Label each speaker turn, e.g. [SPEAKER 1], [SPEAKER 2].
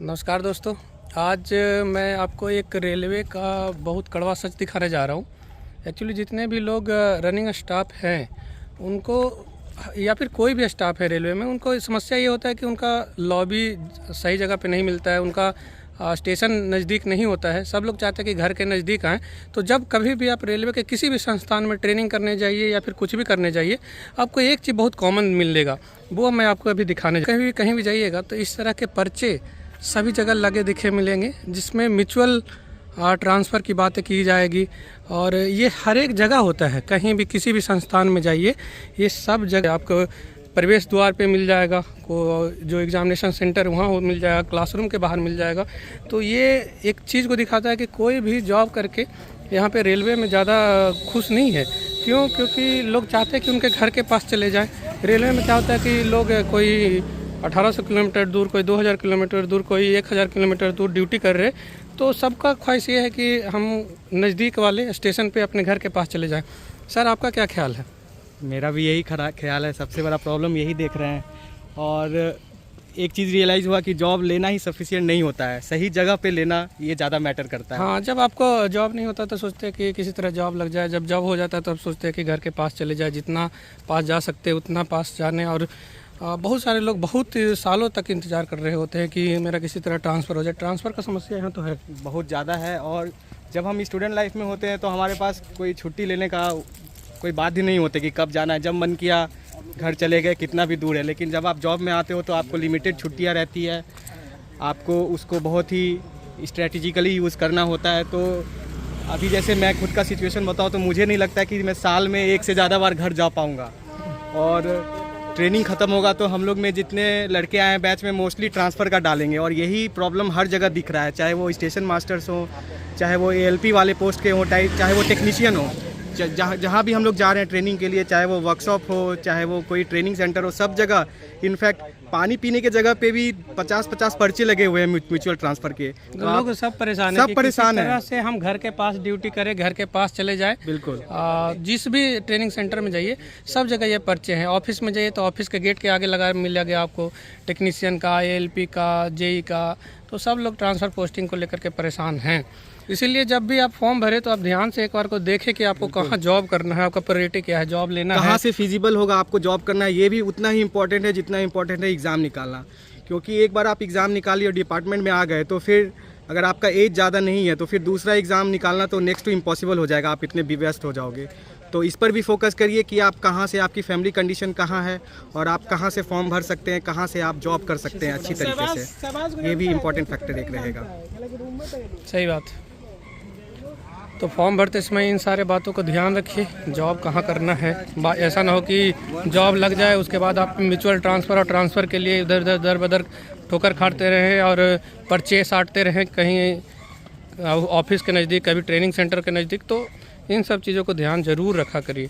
[SPEAKER 1] नमस्कार दोस्तों। आज मैं आपको एक रेलवे का बहुत कड़वा सच दिखाने जा रहा हूँ। एक्चुअली जितने भी लोग रनिंग स्टाफ हैं उनको या फिर कोई भी स्टाफ है रेलवे में, उनको समस्या ये होता है कि उनका लॉबी सही जगह पे नहीं मिलता है, उनका स्टेशन नज़दीक नहीं होता है। सब लोग चाहते हैं कि घर के नज़दीक आएँ। तो जब कभी भी आप रेलवे के किसी भी संस्थान में ट्रेनिंग करने जाइए या फिर कुछ भी करने जाइए, आपको एक चीज़ बहुत कॉमन मिलेगा, वो मैं आपको अभी दिखाने कहीं भी जाइएगा तो इस तरह के पर्चे सभी जगह लगे दिखे मिलेंगे, जिसमें म्यूचुअल ट्रांसफ़र की बातें की जाएगी। और ये हर एक जगह होता है, कहीं भी किसी भी संस्थान में जाइए ये सब जगह आपको प्रवेश द्वार पे मिल जाएगा, को जो एग्ज़ामिनेशन सेंटर वहाँ वो मिल जाएगा, क्लासरूम के बाहर मिल जाएगा। तो ये एक चीज़ को दिखाता है कि कोई भी जॉब करके यहाँ पे रेलवे में ज़्यादा खुश नहीं है। क्यों? क्योंकि लोग चाहते हैं कि उनके घर के पास चले जाएँ। रेलवे में क्या होता है कि लोग कोई 1800 किलोमीटर दूर, कोई 2000 किलोमीटर दूर, कोई 1000 किलोमीटर दूर ड्यूटी कर रहे, तो सबका ख्वाहिश ये है कि हम नज़दीक वाले स्टेशन पे अपने घर के पास चले जाएं। सर, आपका क्या ख्याल है?
[SPEAKER 2] मेरा भी यही ख्याल है। सबसे बड़ा प्रॉब्लम यही देख रहे हैं। और एक चीज़ रियलाइज़ हुआ कि जॉब लेना ही सफिशिएंट नहीं होता है, सही जगह पे लेना ये ज़्यादा मैटर करता है।
[SPEAKER 1] हाँ, जब आपको जॉब नहीं होता तो सोचते हैं कि किसी तरह जॉब लग जाए, जब जॉब हो जाता है तो अब सोचते हैं कि घर के पास चले जाए, जितना पास जा सकते हैं उतना पास जाने। और बहुत सारे लोग बहुत सालों तक इंतज़ार कर रहे होते हैं कि मेरा किसी तरह ट्रांसफ़र हो जाए। ट्रांसफ़र का समस्या यहाँ तो है,
[SPEAKER 2] बहुत ज़्यादा है। और जब हम स्टूडेंट लाइफ में होते हैं तो हमारे पास कोई छुट्टी लेने का कोई बात ही नहीं होती कि कब जाना है, जब मन किया घर चले गए, कितना भी दूर है। लेकिन जब आप जॉब में आते हो तो आपको लिमिटेड छुट्टियाँ रहती है, आपको उसको बहुत ही स्ट्रेटेजिकली यूज़ करना होता है। तो अभी जैसे मैं खुद का सिचुएशन बताऊँ तो मुझे नहीं लगता कि मैं साल में एक से ज़्यादा बार घर जा पाऊँगा। और ट्रेनिंग ख़त्म होगा तो हम लोग में जितने लड़के आए हैं बैच में मोस्टली ट्रांसफ़र का डालेंगे। और यही प्रॉब्लम हर जगह दिख रहा है, चाहे वो स्टेशन मास्टर्स हो, चाहे वो ALP वाले पोस्ट के हो, चाहे वो टेक्नीशियन हो। जहाँ भी हम लोग जा रहे हैं ट्रेनिंग के लिए, चाहे वो वर्कशॉप हो, चाहे वो कोई ट्रेनिंग सेंटर हो, सब जगह इनफैक्ट पानी पीने के जगह पे भी 50-50 पर्चे लगे हुए हैं म्यूचुअल ट्रांसफ़र के।
[SPEAKER 1] तो लोग सब परेशान
[SPEAKER 2] सब परेशान है
[SPEAKER 1] से हम घर के पास ड्यूटी करें, घर के पास चले जाए।
[SPEAKER 2] बिल्कुल।
[SPEAKER 1] जिस भी ट्रेनिंग सेंटर में जाइए सब जगह ये पर्चे हैं। ऑफिस में जाइए तो ऑफिस के गेट के आगे लगा मिलेगा आपको टेक्नीशियन का, ALP का, JE का। तो सब लोग ट्रांसफ़र पोस्टिंग को लेकर के परेशान हैं। इसीलिए जब भी आप फॉर्म भरें तो आप ध्यान से एक बार को देखें कि आपको कहाँ जॉब करना है, आपका प्रायोरिटी क्या है, जॉब लेना है,
[SPEAKER 2] कहाँ से फिजिबल होगा आपको जॉब करना है। ये भी उतना ही इम्पोर्टेंट है जितना इम्पोर्टेंट है एग्ज़ाम निकालना। क्योंकि एक बार आप एग्ज़ाम निकालिए और डिपार्टमेंट में आ गए तो फिर अगर आपका एज ज़्यादा नहीं है तो फिर दूसरा एग्ज़ाम निकालना तो नेक्स्ट टू इम्पॉसिबल हो जाएगा, आप इतने व्यस्त हो जाओगे। तो इस पर भी फोकस करिए कि आप कहाँ से, आपकी फैमिली कंडीशन कहाँ है और आप कहाँ से फॉर्म भर सकते हैं, कहाँ से आप जॉब कर सकते हैं अच्छी तरीके से। ये भी इम्पोर्टेंट फैक्टर एक रहेगा।
[SPEAKER 1] सही बात। तो फॉर्म भरते समय इन सारे बातों को ध्यान रखिए, जॉब कहाँ करना है। ऐसा ना हो कि जॉब लग जाए उसके बाद आप म्यूचुअल ट्रांसफ़र और ट्रांसफ़र के लिए इधर उधर दर बदर ठोकर खाते रहें और पर्चे साटते रहें, कहीं ऑफिस के नज़दीक, कभी ट्रेनिंग सेंटर के नज़दीक। तो इन सब चीज़ों को ध्यान ज़रूर रखा करिए।